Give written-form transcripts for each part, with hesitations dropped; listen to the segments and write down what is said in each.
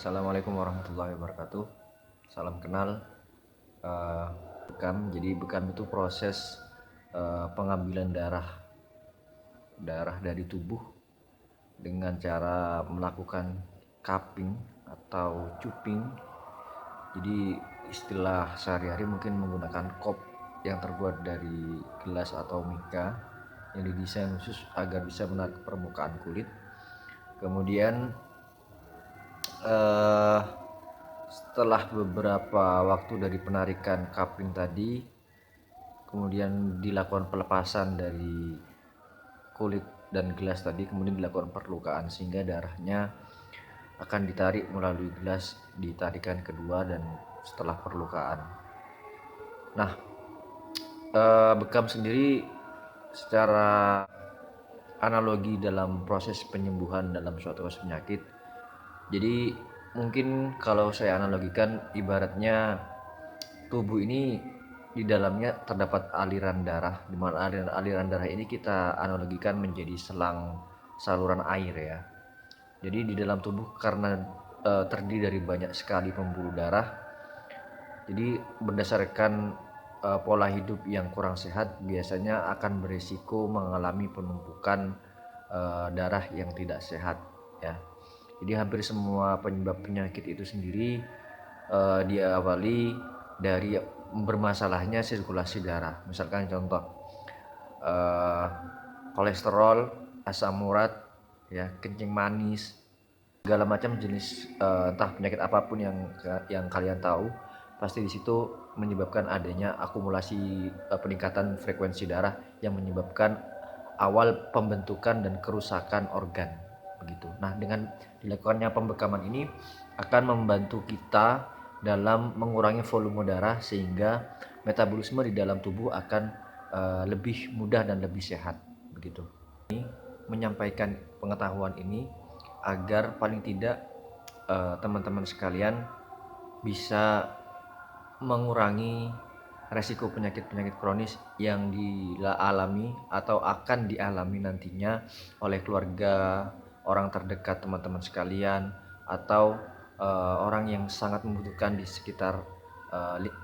Assalamualaikum warahmatullahi wabarakatuh. Salam kenal. eh, Bekam. Jadi bekam itu proses pengambilan darah dari tubuh dengan cara melakukan cupping atau cuping. Jadi istilah sehari-hari mungkin menggunakan kop yang terbuat dari gelas atau mika yang didesain khusus agar bisa menarik permukaan kulit. Kemudian eh, setelah beberapa waktu dari penarikan cupping tadi, kemudian dilakukan pelepasan dari kulit dan gelas tadi, kemudian dilakukan perlukaan sehingga darahnya akan ditarik melalui gelas di tarikan kedua dan setelah perlukaan. Nah, bekam sendiri secara analogi dalam proses penyembuhan dalam suatu kasus penyakit. Jadi mungkin kalau saya analogikan ibaratnya tubuh ini di dalamnya terdapat aliran darah, di mana aliran darah ini kita analogikan menjadi selang saluran air ya. Jadi di dalam tubuh karena terdiri dari banyak sekali pembuluh darah, jadi berdasarkan pola hidup yang kurang sehat biasanya akan beresiko mengalami penumpukan darah yang tidak sehat ya. Jadi hampir semua penyebab penyakit itu sendiri diawali dari bermasalahnya sirkulasi darah. Misalkan contoh eh, kolesterol, asam urat, ya, kencing manis, segala macam jenis entah penyakit apapun yang kalian tahu, pasti di situ menyebabkan adanya akumulasi peningkatan frekuensi darah yang menyebabkan awal pembentukan dan kerusakan organ begitu. Nah, dengan dilakukannya pembekaman ini akan membantu kita dalam mengurangi volume darah sehingga metabolisme di dalam tubuh akan lebih mudah dan lebih sehat begitu. Ini menyampaikan pengetahuan ini agar paling tidak teman-teman sekalian bisa mengurangi resiko penyakit-penyakit kronis yang dialami atau akan dialami nantinya oleh keluarga, orang terdekat teman-teman sekalian, atau orang yang sangat membutuhkan di sekitar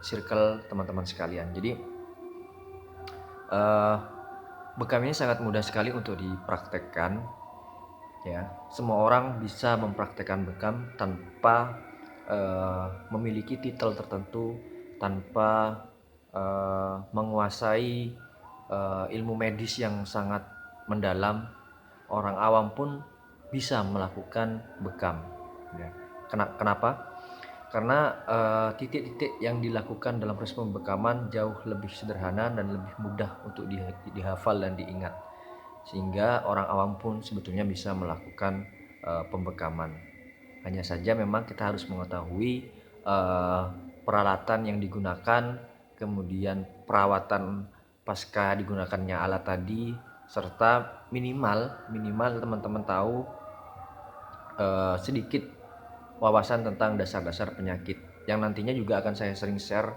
circle teman-teman sekalian. Jadi bekam ini sangat mudah sekali untuk dipraktekkan ya. Semua orang bisa mempraktekkan bekam tanpa memiliki titel tertentu, tanpa menguasai ilmu medis yang sangat mendalam. Orang awam pun bisa melakukan bekam ya. Kenapa? Karena titik-titik yang dilakukan dalam proses pembekaman jauh lebih sederhana dan lebih mudah untuk dihafal dan diingat, sehingga orang awam pun sebetulnya bisa melakukan pembekaman. Hanya saja memang kita harus mengetahui peralatan yang digunakan, kemudian perawatan pasca digunakannya alat tadi, serta minimal teman-teman tahu sedikit wawasan tentang dasar-dasar penyakit yang nantinya juga akan saya sering share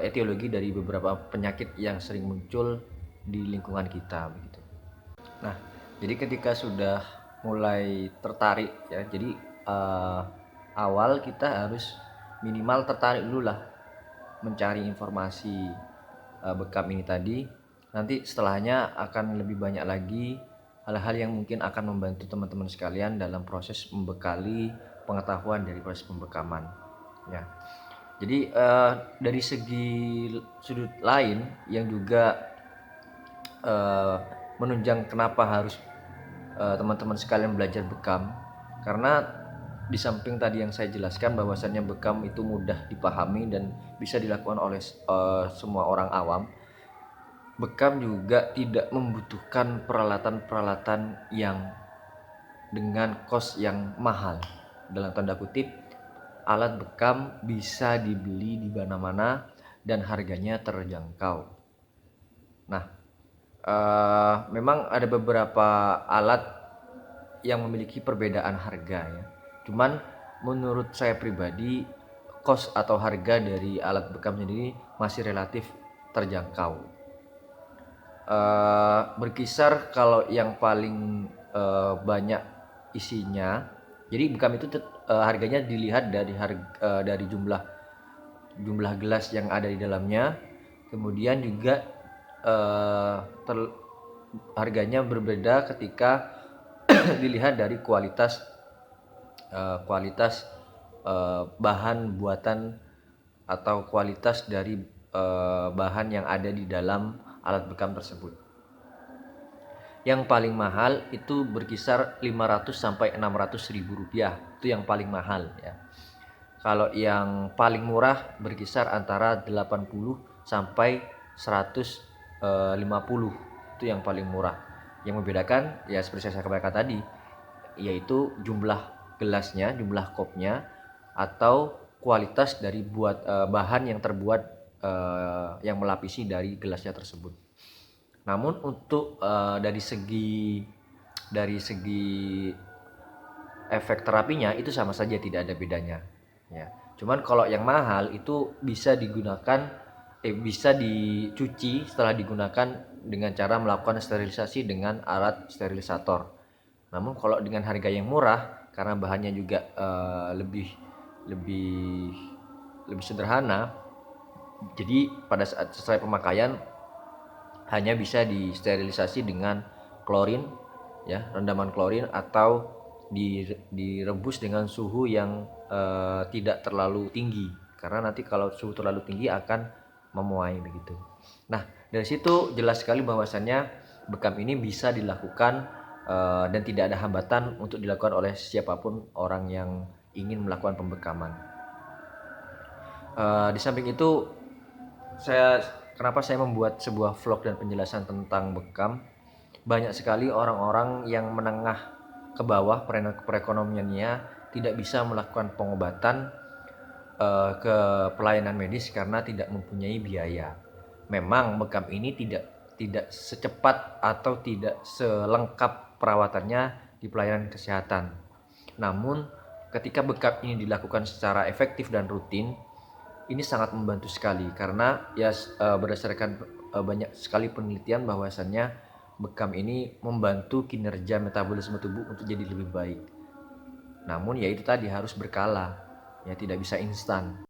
etiologi dari beberapa penyakit yang sering muncul di lingkungan kita begitu. Nah, jadi ketika sudah mulai tertarik ya, jadi awal kita harus minimal tertarik dulu lah mencari informasi bekam ini tadi. Nanti setelahnya akan lebih banyak lagi hal-hal yang mungkin akan membantu teman-teman sekalian dalam proses membekali pengetahuan dari proses pembekaman ya. Jadi dari segi sudut lain yang juga menunjang kenapa harus teman-teman sekalian belajar bekam, karena di samping tadi yang saya jelaskan bahwasannya bekam itu mudah dipahami dan bisa dilakukan oleh semua orang awam, bekam juga tidak membutuhkan peralatan-peralatan yang dengan kos yang mahal. Dalam tanda kutip, alat bekam bisa dibeli di mana-mana dan harganya terjangkau. Nah, memang ada beberapa alat yang memiliki perbedaan harga ya. Cuman menurut saya pribadi, kos atau harga dari alat bekam sendiri masih relatif terjangkau. Berkisar kalau yang paling banyak isinya. Jadi bekam itu harganya dilihat dari jumlah gelas yang ada di dalamnya. Kemudian juga eh, harganya berbeda ketika dilihat dari kualitas bahan buatan atau kualitas dari bahan yang ada di dalam alat bekam tersebut. Yang paling mahal itu berkisar 500 sampai 600 ribu rupiah, itu yang paling mahal ya. Kalau yang paling murah berkisar antara 80 sampai 150, itu yang paling murah. Yang membedakan ya seperti saya sampaikan tadi, yaitu jumlah gelasnya, jumlah kopnya, atau kualitas dari bahan yang terbuat yang melapisi dari gelasnya tersebut. Namun untuk dari segi efek terapinya itu sama saja, tidak ada bedanya ya. Cuman kalau yang mahal itu bisa dicuci setelah digunakan dengan cara melakukan sterilisasi dengan alat sterilisator. Namun kalau dengan harga yang murah, karena bahannya juga lebih lebih lebih sederhana, jadi pada saat selesai pemakaian hanya bisa disterilisasi dengan klorin ya, rendaman klorin, atau direbus dengan suhu yang tidak terlalu tinggi, karena nanti kalau suhu terlalu tinggi akan memuai begitu. Nah, dari situ jelas sekali bahwasannya bekam ini bisa dilakukan dan tidak ada hambatan untuk dilakukan oleh siapapun orang yang ingin melakukan pembekaman. Di samping itu, kenapa saya membuat sebuah vlog dan penjelasan tentang bekam? Banyak sekali orang-orang yang menengah ke bawah perekonomiannya tidak bisa melakukan pengobatan ke pelayanan medis karena tidak mempunyai biaya. Memang bekam ini tidak secepat atau tidak selengkap perawatannya di pelayanan kesehatan. Namun ketika bekam ini dilakukan secara efektif dan rutin, ini sangat membantu sekali, karena ya berdasarkan banyak sekali penelitian bahwasannya bekam ini membantu kinerja metabolisme tubuh untuk jadi lebih baik. Namun ya itu tadi, harus berkala, ya tidak bisa instan.